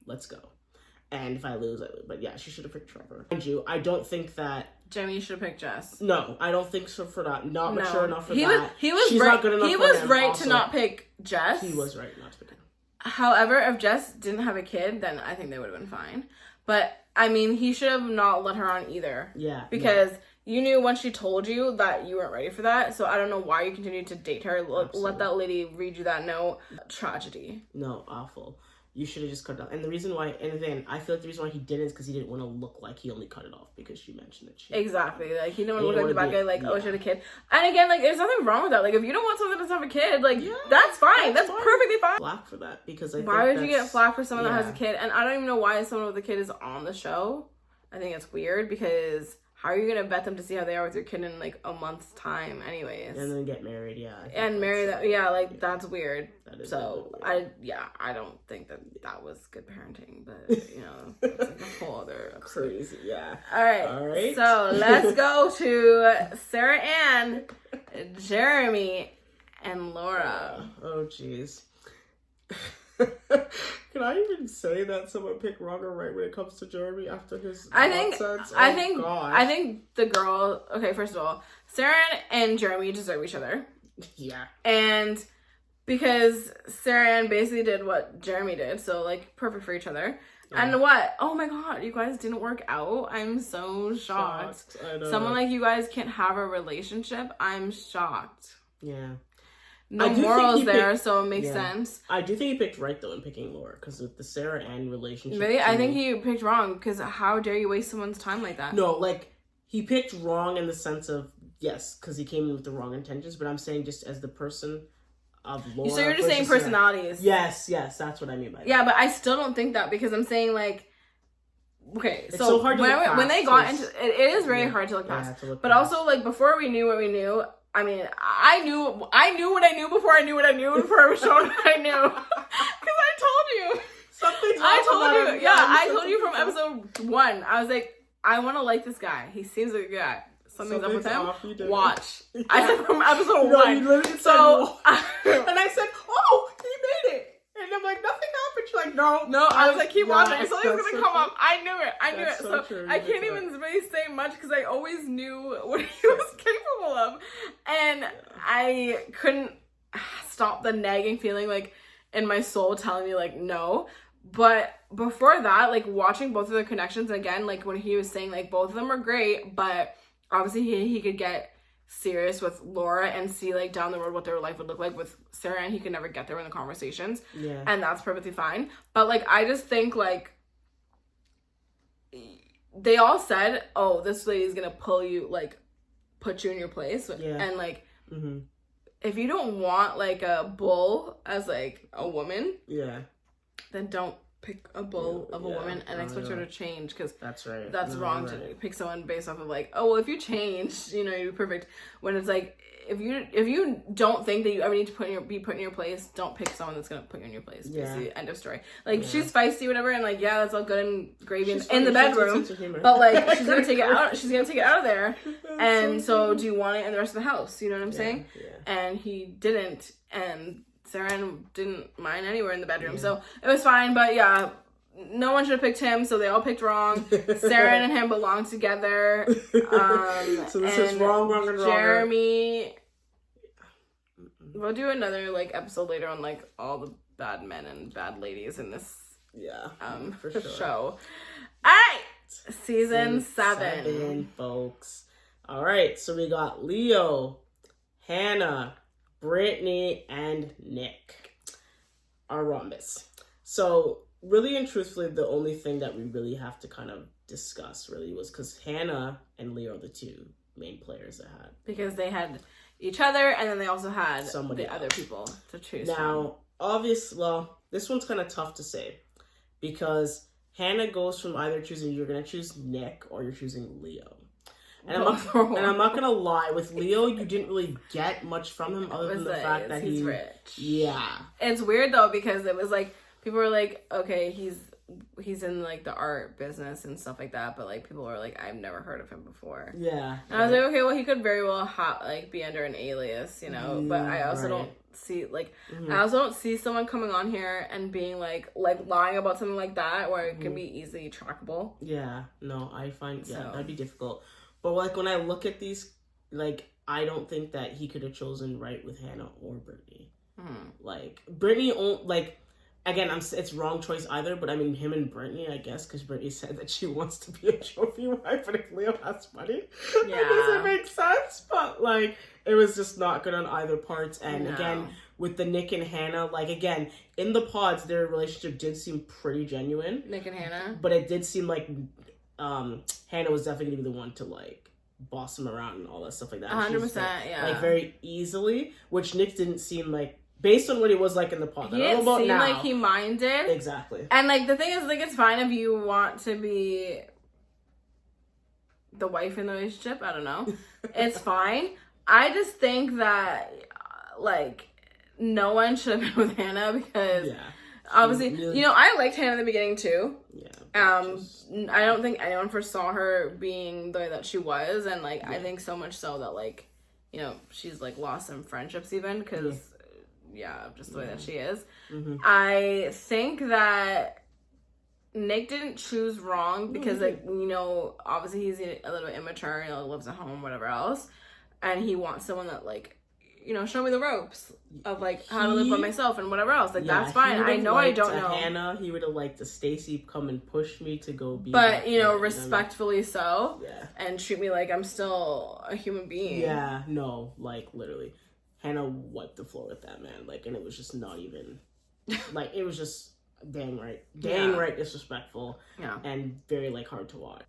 let's go. And if I lose, I lose. But yeah, she should have picked Trevor. Mind you, I don't think that Jimmy should have picked Jess. No, I don't think so for that. Not mature enough for that. She's not good enough for him. He was right to not pick Jess. He was right not to pick him. However, if Jess didn't have a kid, then I think they would have been fine. But I mean, he should have not let her on either. Yeah. Because you knew once she told you that you weren't ready for that. So I don't know why you continued to date her. Let that lady read you that note. Tragedy. No, awful. you should have just cut it off. And the reason why, and then I feel like the reason why he didn't is because he didn't want to look like he only cut it off because she mentioned that she... Exactly. Like, he didn't want to look like the bad guy, like, oh, she had a kid. And again, like, there's nothing wrong with that. Like, if you don't want someone to have a kid, like, that's fine. That's perfectly fine. Flack for that, because why would you get flack for someone that has a kid? And I don't even know why someone with a kid is on the show. I think it's weird, because how are you going to vet them to see how they are with your kid in, like, a month's time anyways? And then get married, yeah. And marry that, that's weird. That is so, weird. I don't think that was good parenting, but, you know, that's like a whole other episode. Crazy, yeah. All right. So, let's go to Sarah Ann, Jeremy, and Laura. Oh, jeez. Can I even say that someone picked wrong or right when it comes to Jeremy after his nonsense? I think the girl. Okay, first of all, Sarah and Jeremy deserve each other. Yeah. And because Sarah Ann basically did what Jeremy did, so like perfect for each other. Yeah. And what? Oh my god, you guys didn't work out? I'm so shocked. I know. Someone like you guys can't have a relationship. I'm shocked. Yeah. No morals there, so it makes sense. I do think he picked right, though, in picking Laura, because with the Sarah Ann relationship... Really? I think he picked wrong, because how dare you waste someone's time like that? No, like, he picked wrong in the sense of, yes, because he came in with the wrong intentions, but I'm saying just as the person of Laura... So you're just saying personalities. Yes, that's what I mean by that. Yeah, but I still don't think that, because I'm saying, like... Okay, it's so hard to look past, when they got into... It is very hard to look past. But also, like, before we knew what we knew... I mean, I knew what I knew before I knew what I knew before I was shown what I knew. Because I told you. I told you from episode 1. I was like, I want to like this guy. He seems like a good guy. Something's up with him. Watch. I said from episode 1. You literally so, said, and I said, oh, he made it. And I'm like, nothing happened. She's like, no. I was like, keep watching. Something's going to come up. I knew it. So true. I can't even really say much because I always knew what he was capable of. And I couldn't stop the nagging feeling like in my soul telling me like, no. But before that, like watching both of their connections, and again, like when he was saying like both of them are great, but obviously he could get serious with Laura and see like down the road what their life would look like. With Sarah, and he could never get there in the conversations, and that's perfectly fine. But like I just think like they all said, oh, this lady's gonna pull you, like put you in your place, and like if you don't want like a bull as like a woman, then don't pick a bull of a woman and expect her to change, because that's right. That's wrong to pick someone based off of like, oh well, if you change, you know, you're perfect. When it's like if you don't think that you ever need to be put in your place, don't pick someone that's gonna put you in your place. Basically, end of story. Like she's feisty, whatever, and like that's all good and gravy in the bedroom, but like she's gonna take it out. She's gonna take it out of there. And so, do you want it in the rest of the house? You know what I'm saying? Yeah. And he didn't, and Sarah Ann didn't mind anywhere in the bedroom, so it was fine. But no one should have picked him, so they all picked wrong. Sarah Ann and him belong together. So this is wrong and wrong. Jeremy, we'll do another like episode later on like all the bad men and bad ladies in this for sure. show. All right, season 7, folks. All right, so we got Leo, Hannah, Brittany, and Nick. Our rhombus. So really and truthfully, the only thing that we really have to kind of discuss really was because Hannah and Leo are the two main players that had. Because they had each other, and then they also had somebody other people to choose from. Now, this one's kind of tough to say because Hannah goes from either choosing, you're going to choose Nick or you're choosing Leo. And I'm not gonna lie, with Leo, you didn't really get much from him other than the fact that he's rich. Yeah. It's weird though, because it was like, people were like, okay, he's in like the art business and stuff like that, but like people were like, I've never heard of him before. Yeah. And I was like, okay, well he could very well be under an alias, you know, but I also don't see like, I also don't see someone coming on here and being like lying about something like that where it can be easily trackable. Yeah. No, I find, that'd be difficult. But, like, when I look at these, like, I don't think that he could have chosen right with Hannah or Brittany. Like, Brittany, like, again, it's wrong choice either, but I mean, him and Brittany, I guess, because Brittany said that she wants to be a trophy wife, but if Leo has money, Yeah. I guess it makes sense, but, like, it was just not good on either parts, and again, with the Nick and Hannah, like, again, in the pods, their relationship did seem pretty genuine. Nick and Hannah? But it did seem like Hannah was definitely going to be the one to, like, boss him around and all that stuff like that. 100%, yeah. Like, very easily, which Nick didn't seem like, based on what he was like in the pod. He didn't seem like he minded. Exactly. And, like, the thing is, like, it's fine if you want to be the wife in the relationship. I don't know. It's fine. I just think that, like, no one should have been with Hannah because obviously, you know, I liked Hannah in the beginning too. Yeah. I don't think anyone foresaw her being the way that she was, and like I think so much so that like, you know, she's like lost some friendships even because just the way that she is. I think that Nick didn't choose wrong because like, you know, obviously he's a little bit immature, you know, lives at home, whatever else, and he wants someone that like, you know, show me the ropes of like how to live by myself and whatever else. Like that's fine. I know I don't know. Hannah, he would have liked to Stacy come and push me to go be. But you know, respectfully so. Yeah. And treat me like I'm still a human being. Yeah. No, like literally, Hannah wiped the floor with that man. Like, and it was just not even. Like, it was just dang right disrespectful. Yeah. And very like hard to watch.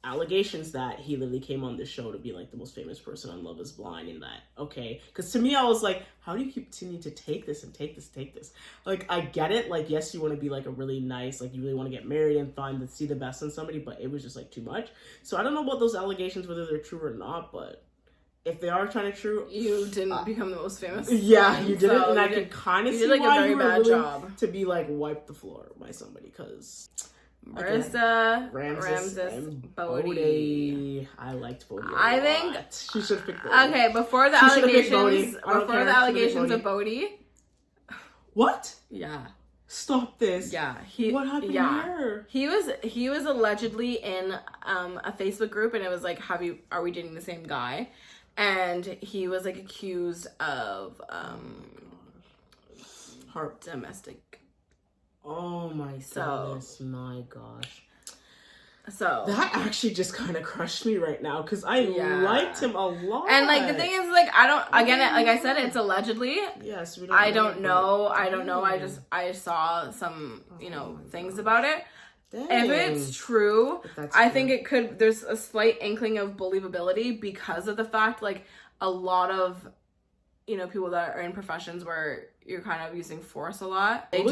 Allegations that he literally came on this show to be like the most famous person on Love is Blind, and that okay, because to me I was like, how do you continue to take this and take this? Like, I get it, like yes, you want to be like a really nice, like you really want to get married and find see the best in somebody, but it was just like too much. So I don't know about those allegations, whether they're true or not, but if they are kind of true, you didn't become the most famous. Yeah, you didn't, so and I can kind of see like why a very you were bad willing job to be like wiped the floor by somebody, because. Marissa, Ramses, and Bodhi. I liked Bodhi. I think she should pick Bodhi. Okay, before the allegations of Bodhi. What? Yeah. Stop this. Yeah. What happened here? He was allegedly in a Facebook group, and it was like, are we dating the same guy? And he was like accused of domestic. Oh my goodness, my gosh. So that actually just kind of crushed me right now because I liked him a lot. And like the thing is, like I don't. Again, like I said, it's allegedly. Yes, we I don't know. I saw some things about it. Dang. If it's true, I think it could. There's a slight inkling of believability because of the fact, like a lot of people that are in professions where you're kind of using force a lot. They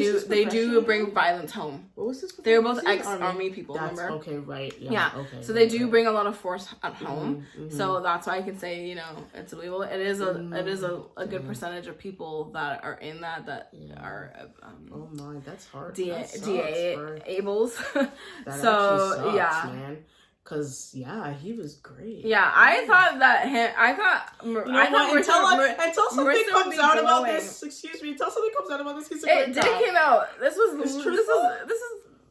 do bring violence home. What was this? They're both ex-army people, remember? Okay, right. Yeah. Okay. So they do bring a lot of force at home. So that's why I can say, it's illegal. It is a good percentage of people that are in that are oh my, that's hard. DA-ables. That sucks, man. Cause he was great. Yeah, I thought that until something comes out about this. Excuse me. Until something comes out about this. It did came out. This is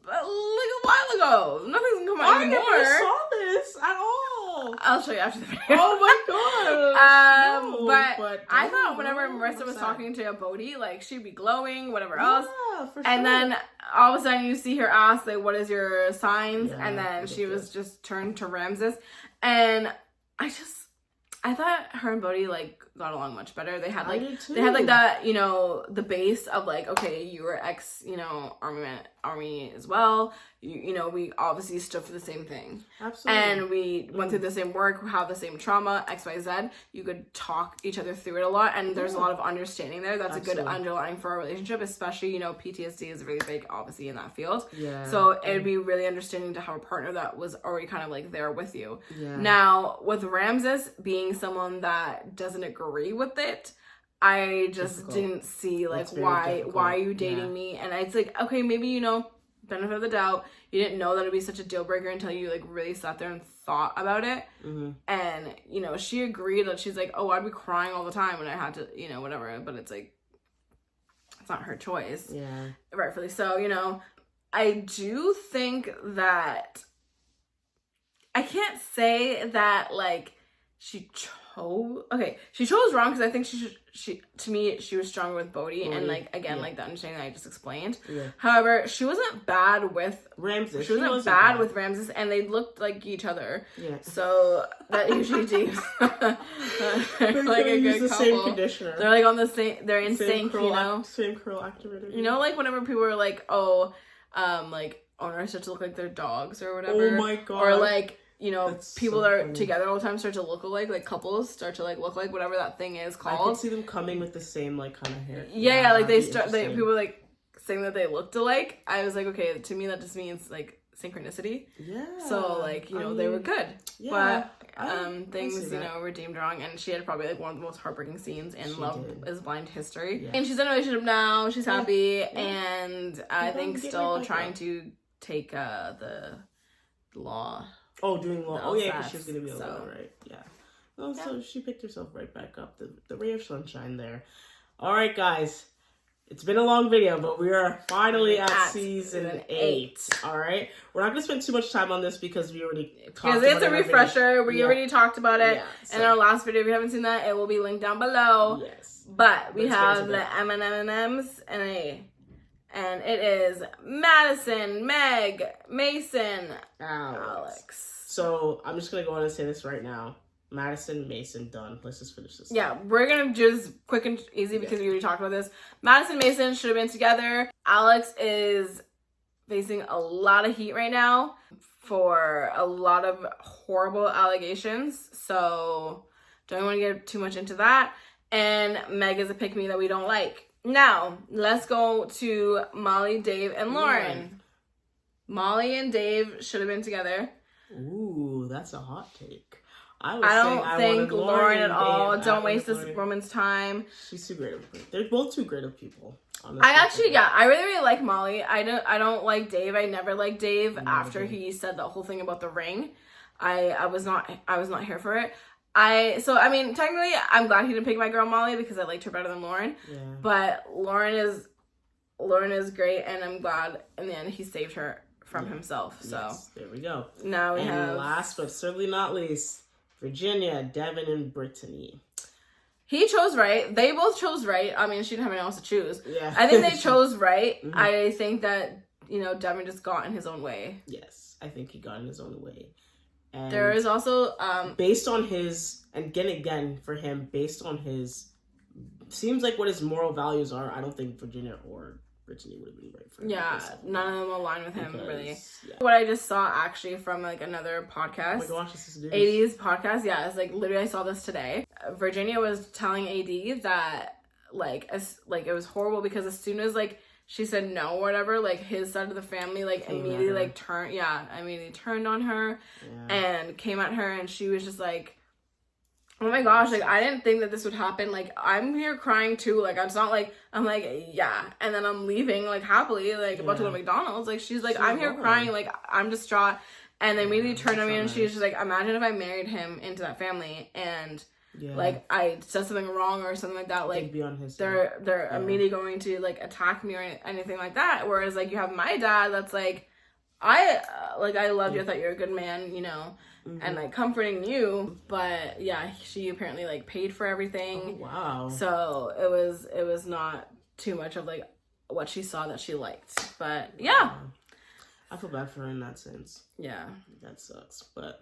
like a while ago. Nothing's come out anymore. I never saw this at all. I'll show you after the video. Oh my god. But I thought whenever Marissa was talking to Bodhi, like she'd be glowing, whatever else. For sure. And then all of a sudden you see her ask, like, what is your signs? And then she was just turned to Ramses. And I thought her and Bodhi like got along much better. They had like that, the base of like, okay, you were army as well. We obviously stood for the same thing. Absolutely. And we went through the same work, have the same trauma, XYZ. You could talk each other through it a lot, and there's a lot of understanding there. That's a good underlying for a relationship, especially, PTSD is really big, obviously, in that field. Yeah. So it'd be really understanding to have a partner that was already kind of like there with you. Yeah. Now, with Ramses being someone that doesn't agree with it, I just didn't see like why are you dating me? And it's like, okay, maybe benefit of the doubt, you didn't know that it'd be such a deal breaker until you like really sat there and thought about it. And she agreed that she's like, oh, I'd be crying all the time when I had to whatever, but it's like it's not her choice. Yeah, rightfully so. I do think that I can't say that like she chose wrong because I think to me she was stronger with Bodhi and like again like the understanding that I just explained. Yeah. However, she wasn't bad with Ramses. She wasn't bad with Ramses, and they looked like each other. Yeah. So that usually seems like a good couple. Same conditioner. They're like on the same. They're in sync, you know. Same curl activator. You know, like whenever people are like, oh, like owners start to look like their dogs or whatever. Oh my god. Or like. You know, that's people that are together all the time start to look alike, like couples start to like look like whatever that thing is called. I can see them coming with the same like kind of hair. Yeah, like people were like saying that they looked alike. I was like, okay, to me that just means like synchronicity. Yeah. So like, you know, they were good. Yeah. But things, you know, were deemed wrong, and she had probably like one of the most heartbreaking scenes in Love is Blind history. Yeah. And she's in a relationship now, she's happy, and I think still trying to take the law. Oh, doing law. Oh, yeah, because she was going to be a law, right? Yeah. Oh, yeah. So she picked herself right back up. The ray of sunshine there. All right, guys. It's been a long video, but we are finally at season 8. All right? We're not going to spend too much time on this because we already talked about it. Because it's a refresher. We already talked about it in our last video. If you haven't seen that, it will be linked down below. Yes. But we have the M&M's and and it is Madison, Meg, Mason, Alex. So I'm just going to go on and say this right now. Madison, Mason, done. Let's just finish this. Yeah, we're going to just quick and easy because we already talked about this. Madison, Mason should have been together. Alex is facing a lot of heat right now for a lot of horrible allegations. So don't want to get too much into that. And Meg is a pick-me that we don't like. Now, let's go to Molly, Dave, and Lauren. Molly and Dave should have been together. Ooh, that's a hot take. I don't think Lauren at all. Don't waste this woman's time. She's too great of people. They're both too great of people. I really like Molly. I don't like Dave. I never liked Dave after he said that whole thing about the ring. I was not here for it. Technically, I'm glad he didn't pick my girl Molly because I liked her better than Lauren. Yeah. But Lauren is great, and I'm glad in the end he saved her from himself. So there we go. Now we have last but certainly not least, Virginia, Devin, and Brittany. He chose right. They both chose right. I mean, she didn't have anyone else to choose. Yeah. I think they chose right. Mm-hmm. I think that, Devin just got in his own way. Yes, I think he got in his own way. And there is also based on his, and again for him, based on his, seems like what his moral values are, I don't think Virginia or Brittany would have been right for him. Yeah, none of them align with him, really. Yeah. What I just saw actually from like another podcast, oh my gosh, this is 80s podcast, yeah, it's like literally I saw this today. Virginia was telling AD that it was horrible because as soon as like she said no or whatever, like his side of the family immediately turned on her and came at her, and she was just like, oh my gosh, like I didn't think that this would happen. Like I'm here crying too. Like it's not like I'm like, yeah, and then I'm leaving like happily, like about to go to McDonald's. Like she's like, I'm here crying, like I'm distraught. And they immediately turned on me, and she was just like, imagine if I married him into that family and like I said something wrong or something like that, like they're immediately going to like attack me or anything like that. Whereas like you have my dad that's like, I love you, I thought you were a good man, mm-hmm. and like comforting you. But yeah, she apparently like paid for everything. Oh, wow. So it was not too much of like what she saw that she liked. But yeah. I feel bad for her in that sense. Yeah. That sucks. But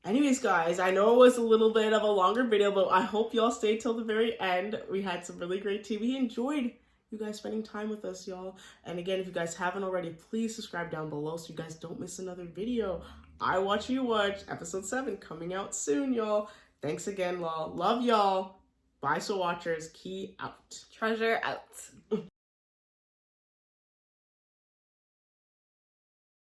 anyways, guys, I know it was a little bit of a longer video, but I hope y'all stayed till the very end. We had some really great tea. We enjoyed you guys spending time with us, y'all. And again, if you guys haven't already, please subscribe down below so you guys don't miss another video. I Watch You Watch, episode 7 coming out soon, y'all. Thanks again, y'all. Love y'all. Bye, SoWatchers. Key out. Treasure out.